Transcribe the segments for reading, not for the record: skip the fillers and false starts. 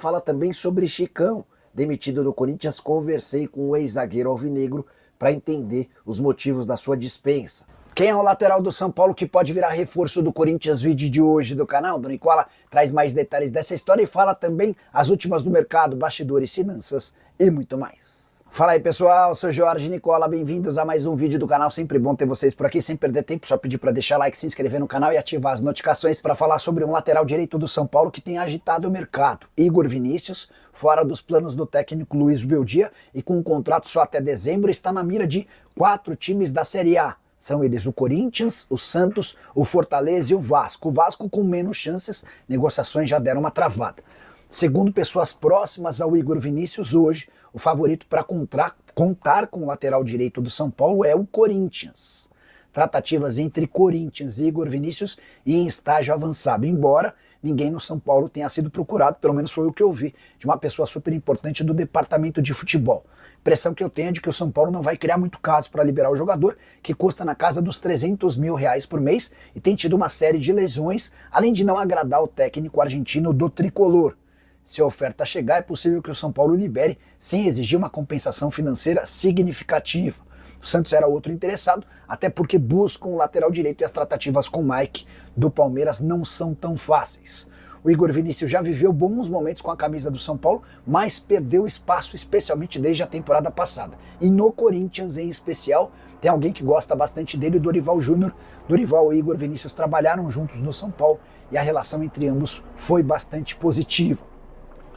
Fala também sobre Chicão, demitido do Corinthians. Conversei com o ex-zagueiro alvinegro para entender os motivos da sua dispensa. Quem é o lateral do São Paulo que pode virar reforço do Corinthians? Vídeo de hoje do canal. Dona Nicola traz mais detalhes dessa história e fala também as últimas do mercado, bastidores, finanças e muito mais. Fala aí pessoal, sou Jorge Nicola, bem-vindos a mais um vídeo do canal. Sempre bom ter vocês por aqui, sem perder tempo, só pedir para deixar like, se inscrever no canal e ativar as notificações para falar sobre um lateral direito do São Paulo que tem agitado o mercado. Igor Vinícius, fora dos planos do técnico Luiz Beldia e com um contrato só até dezembro, está na mira de 4 times da Série A. São eles o Corinthians, o Santos, o Fortaleza e o Vasco. O Vasco com menos chances, negociações já deram uma travada. Segundo pessoas próximas ao Igor Vinícius, hoje o favorito para contar com o lateral direito do São Paulo é o Corinthians. Tratativas entre Corinthians e Igor Vinícius em estágio avançado, embora ninguém no São Paulo tenha sido procurado, pelo menos foi o que eu vi, de uma pessoa super importante do departamento de futebol. Impressão que eu tenho é de que o São Paulo não vai criar muito caso para liberar o jogador, que custa na casa dos 300 mil reais por mês e tem tido uma série de lesões, além de não agradar o técnico argentino do tricolor. Se a oferta chegar, é possível que o São Paulo libere sem exigir uma compensação financeira significativa. O Santos era outro interessado, até porque buscam o lateral direito e as tratativas com o Mike do Palmeiras não são tão fáceis. O Igor Vinícius já viveu bons momentos com a camisa do São Paulo, mas perdeu espaço especialmente desde a temporada passada. E no Corinthians em especial, tem alguém que gosta bastante dele, o Dorival Júnior. Dorival e Igor Vinícius trabalharam juntos no São Paulo e a relação entre ambos foi bastante positiva.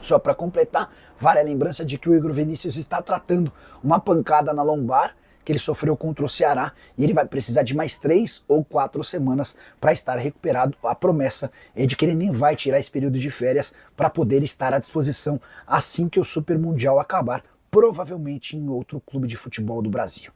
Só para completar, vale a lembrança de que o Igor Vinícius está tratando uma pancada na lombar que ele sofreu contra o Ceará e ele vai precisar de mais 3 ou 4 semanas para estar recuperado. A promessa é de que ele nem vai tirar esse período de férias para poder estar à disposição assim que o Super Mundial acabar, provavelmente em outro clube de futebol do Brasil.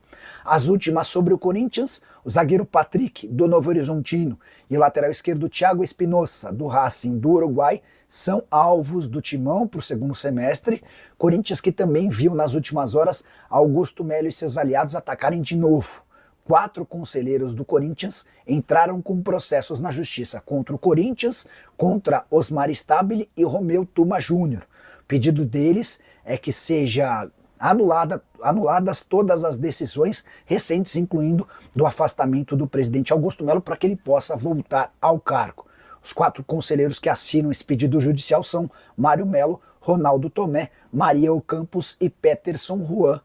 As últimas sobre o Corinthians, o zagueiro Patrick, do Novo Horizontino, e o lateral esquerdo Thiago Espinosa, do Racing do Uruguai, são alvos do timão para o segundo semestre. Corinthians que também viu nas últimas horas Augusto Melo e seus aliados atacarem de novo. 4 conselheiros do Corinthians entraram com processos na justiça contra o Corinthians, contra Osmar Stabile e Romeu Tuma Júnior. O pedido deles é que seja anuladas todas as decisões recentes, incluindo do afastamento do presidente Augusto Melo, para que ele possa voltar ao cargo. Os 4 conselheiros que assinam esse pedido judicial são Mário Melo, Ronaldo Tomé, Maria Ocampos e Peterson Juan.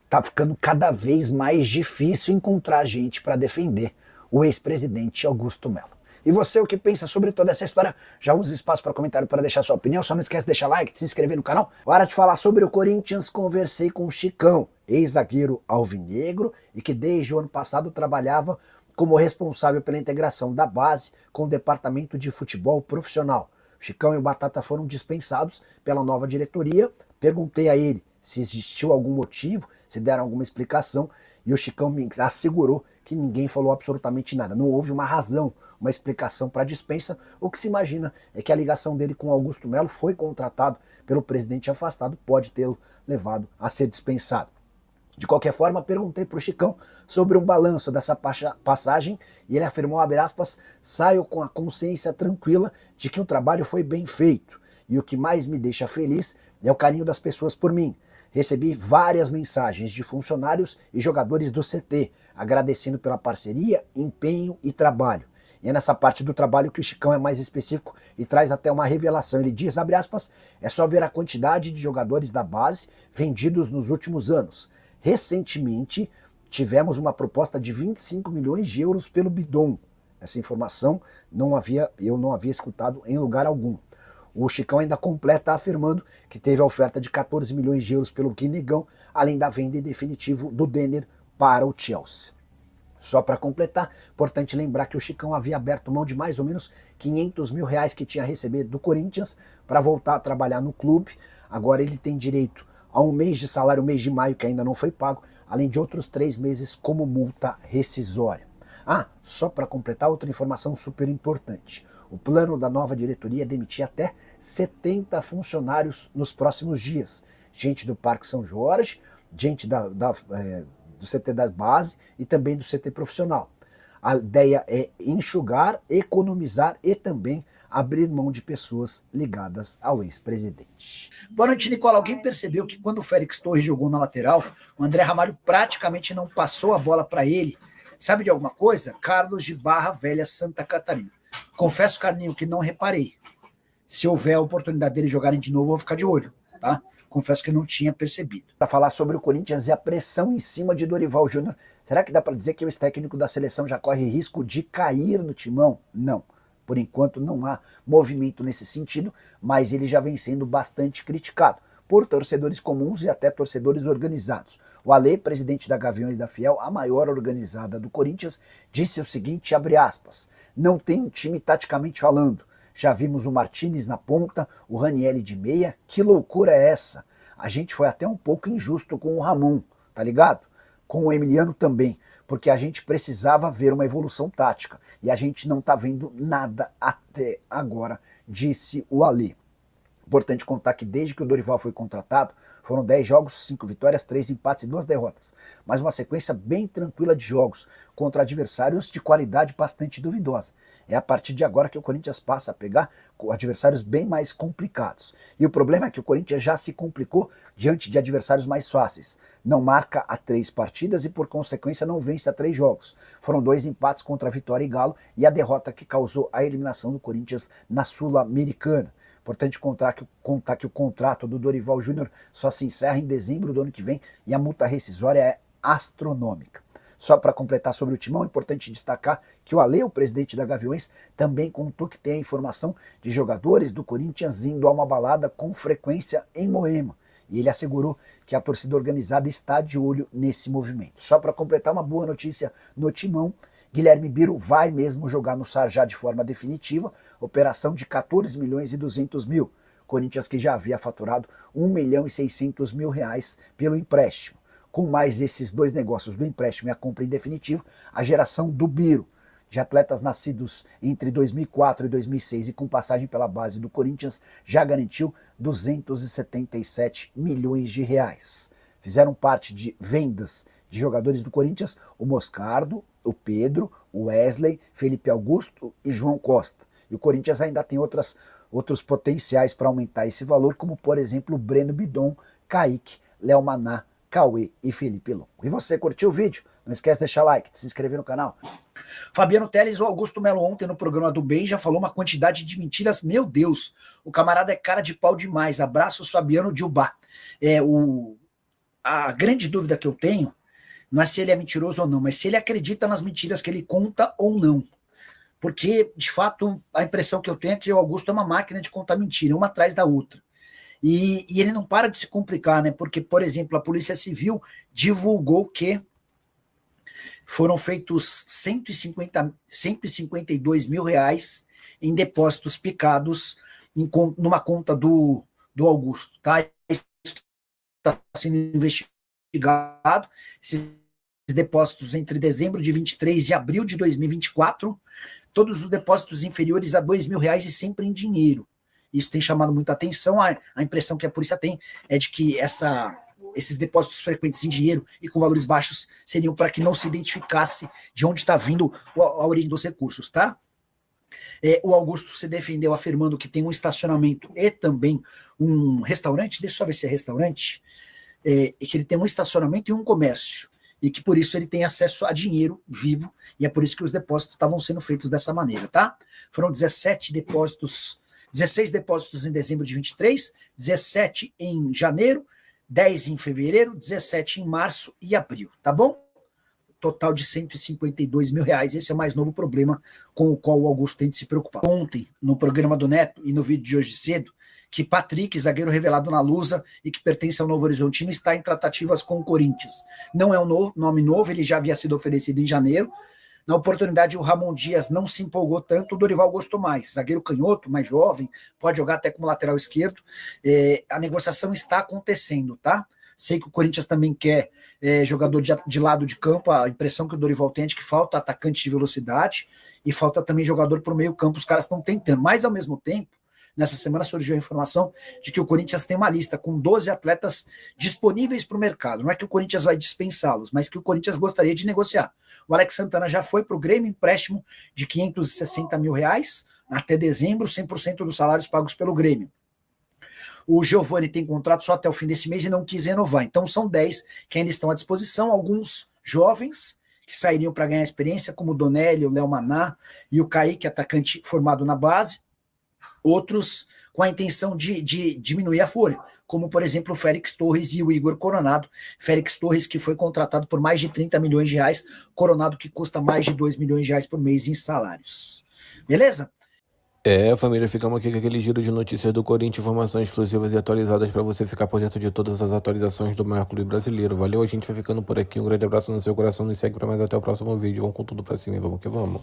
Tá ficando cada vez mais difícil encontrar gente para defender o ex-presidente Augusto Melo. E você, o que pensa sobre toda essa história? Já usa espaço para comentário para deixar sua opinião. Só não esquece de deixar like, de se inscrever no canal. Hora de falar sobre o Corinthians. Conversei com o Chicão, ex-zagueiro alvinegro e que desde o ano passado trabalhava como responsável pela integração da base com o departamento de futebol profissional. O Chicão e o Batata foram dispensados pela nova diretoria. Perguntei a ele se existiu algum motivo, se deram alguma explicação, e o Chicão me assegurou que ninguém falou absolutamente nada. Não houve uma razão, uma explicação para a dispensa. O que se imagina é que a ligação dele com Augusto Melo foi contratado pelo presidente afastado, pode tê-lo levado a ser dispensado. De qualquer forma, perguntei para o Chicão sobre um balanço dessa passagem e ele afirmou, abre aspas, saio com a consciência tranquila de que o trabalho foi bem feito. E o que mais me deixa feliz é o carinho das pessoas por mim. Recebi várias mensagens de funcionários e jogadores do CT, agradecendo pela parceria, empenho e trabalho. E é nessa parte do trabalho que o Chicão é mais específico e traz até uma revelação. Ele diz, abre aspas, é só ver a quantidade de jogadores da base vendidos nos últimos anos. Recentemente, tivemos uma proposta de 25 milhões de euros pelo Bidon. Essa informação eu não havia escutado em lugar algum. O Chicão ainda completa afirmando que teve a oferta de 14 milhões de euros pelo Guinegão, além da venda em definitivo do Denner para o Chelsea. Só para completar, importante lembrar que o Chicão havia aberto mão de mais ou menos 500 mil reais que tinha recebido do Corinthians para voltar a trabalhar no clube. Agora ele tem direito a um mês de salário, o mês de maio, que ainda não foi pago, além de outros 3 meses como multa rescisória. Ah, só para completar, outra informação super importante. O plano da nova diretoria é demitir até 70 funcionários nos próximos dias. Gente do Parque São Jorge, gente do CT da base e também do CT profissional. A ideia é enxugar, economizar e também abrir mão de pessoas ligadas ao ex-presidente. Boa noite, Nicola. Alguém percebeu que quando o Félix Torres jogou na lateral, o André Ramalho praticamente não passou a bola para ele? Sabe de alguma coisa? Carlos de Barra Velha, Santa Catarina. Confesso, Carlinho, que não reparei. Se houver a oportunidade deles jogarem de novo, eu vou ficar de olho, tá? Confesso que eu não tinha percebido. Para falar sobre o Corinthians e a pressão em cima de Dorival Júnior, será que dá para dizer que o ex-técnico da seleção já corre risco de cair no timão? Não. Por enquanto não há movimento nesse sentido, mas ele já vem sendo bastante criticado por torcedores comuns e até torcedores organizados. O Alê, presidente da Gaviões da Fiel, a maior organizada do Corinthians, disse o seguinte, abre aspas, não tem um time taticamente falando. Já vimos o Martínez na ponta, o Ranieri de meia, que loucura é essa? A gente foi até um pouco injusto com o Ramon, tá ligado? Com o Emiliano também, porque a gente precisava ver uma evolução tática, e a gente não tá vendo nada até agora, disse o Alê. Importante contar que desde que o Dorival foi contratado, foram 10 jogos, 5 vitórias, 3 empates e 2 derrotas. Mas uma sequência bem tranquila de jogos contra adversários de qualidade bastante duvidosa. É a partir de agora que o Corinthians passa a pegar adversários bem mais complicados. E o problema é que o Corinthians já se complicou diante de adversários mais fáceis. Não marca a 3 partidas e por consequência não vence a 3 jogos. Foram 2 empates contra a Vitória e Galo e a derrota que causou a eliminação do Corinthians na Sul-Americana. Importante contar que o contrato do Dorival Júnior só se encerra em dezembro do ano que vem e a multa rescisória é astronômica. Só para completar sobre o timão, é importante destacar que o Alê, o presidente da Gaviões, também contou que tem a informação de jogadores do Corinthians indo a uma balada com frequência em Moema. E ele assegurou que a torcida organizada está de olho nesse movimento. Só para completar uma boa notícia no timão, Guilherme Biro vai mesmo jogar no Sarjá de forma definitiva, operação de 14 milhões e 200 mil. Corinthians que já havia faturado 1 milhão e 600 mil reais pelo empréstimo. Com mais esses 2 negócios do empréstimo e a compra em definitivo, a geração do Biro, de atletas nascidos entre 2004 e 2006 e com passagem pela base do Corinthians, já garantiu 277 milhões de reais. Fizeram parte de vendas de jogadores do Corinthians, o Moscardo, o Pedro, o Wesley, Felipe Augusto e João Costa. E o Corinthians ainda tem outros potenciais para aumentar esse valor, como por exemplo o Breno Bidon, Kaique, Léo Maná, Cauê e Felipe Longo. E você curtiu o vídeo? Não esquece de deixar like, de se inscrever no canal. Fabiano Teles, o Augusto Melo ontem no programa do Bem já falou uma quantidade de mentiras. Meu Deus, o camarada é cara de pau demais. Abraço, Fabiano de Ubá. A grande dúvida que eu tenho não é se ele é mentiroso ou não, mas se ele acredita nas mentiras que ele conta ou não. Porque, de fato, a impressão que eu tenho é que o Augusto é uma máquina de contar mentira, uma atrás da outra. E ele não para de se complicar, né? Porque, por exemplo, a Polícia Civil divulgou que foram feitos 152 mil reais em depósitos picados numa conta do Augusto, tá? Isso está sendo investigado. Esses depósitos entre dezembro de 23 e abril de 2024, todos os depósitos inferiores a 2 mil reais e sempre em dinheiro. Isso tem chamado muita atenção. A impressão que a polícia tem é de que esses depósitos frequentes em dinheiro e com valores baixos seriam para que não se identificasse de onde está vindo a origem dos recursos, tá? O Augusto se defendeu afirmando que tem um estacionamento e também um restaurante, deixa eu só ver se é restaurante, e que ele tem um estacionamento e um comércio, e que por isso ele tem acesso a dinheiro vivo, e é por isso que os depósitos estavam sendo feitos dessa maneira, tá? Foram 16 depósitos em dezembro de 23, 17 em janeiro, 10 em fevereiro, 17 em março e abril, tá bom? Total de 152 mil reais. Esse é o mais novo problema com o qual o Augusto tem de se preocupar. Ontem, no programa do Neto e no vídeo de hoje cedo, que Patrick, zagueiro revelado na Lusa e que pertence ao Novo Horizontino, está em tratativas com o Corinthians. Não é um nome novo, ele já havia sido oferecido em janeiro. Na oportunidade, o Ramon Dias não se empolgou tanto, o Dorival gostou mais. Zagueiro canhoto, mais jovem, pode jogar até como lateral esquerdo. A negociação está acontecendo, tá? Sei que o Corinthians também quer jogador de lado de campo. A impressão que o Dorival tem é de que falta atacante de velocidade e falta também jogador para o meio campo. Os caras estão tentando, mas ao mesmo tempo, nessa semana surgiu a informação de que o Corinthians tem uma lista com 12 atletas disponíveis para o mercado. Não é que o Corinthians vai dispensá-los, mas que o Corinthians gostaria de negociar. O Alex Santana já foi para o Grêmio, empréstimo de 560 mil reais. até dezembro, 100% dos salários pagos pelo Grêmio. O Giovani tem contrato só até o fim desse mês e não quis renovar. Então são 10 que ainda estão à disposição, alguns jovens que sairiam para ganhar experiência, como o Donelli, o Léo Maná e o Kaique, atacante formado na base. Outros com a intenção de diminuir a folha, como, por exemplo, o Félix Torres e o Igor Coronado. Félix Torres, que foi contratado por mais de 30 milhões de reais, Coronado, que custa mais de 2 milhões de reais por mês em salários. Beleza? Família, ficamos aqui com aquele giro de notícias do Corinthians, informações exclusivas e atualizadas para você ficar por dentro de todas as atualizações do maior clube brasileiro. Valeu, a gente vai ficando por aqui. Um grande abraço no seu coração, nos segue para mais até o próximo vídeo. Vamos com tudo para cima e vamos que vamos.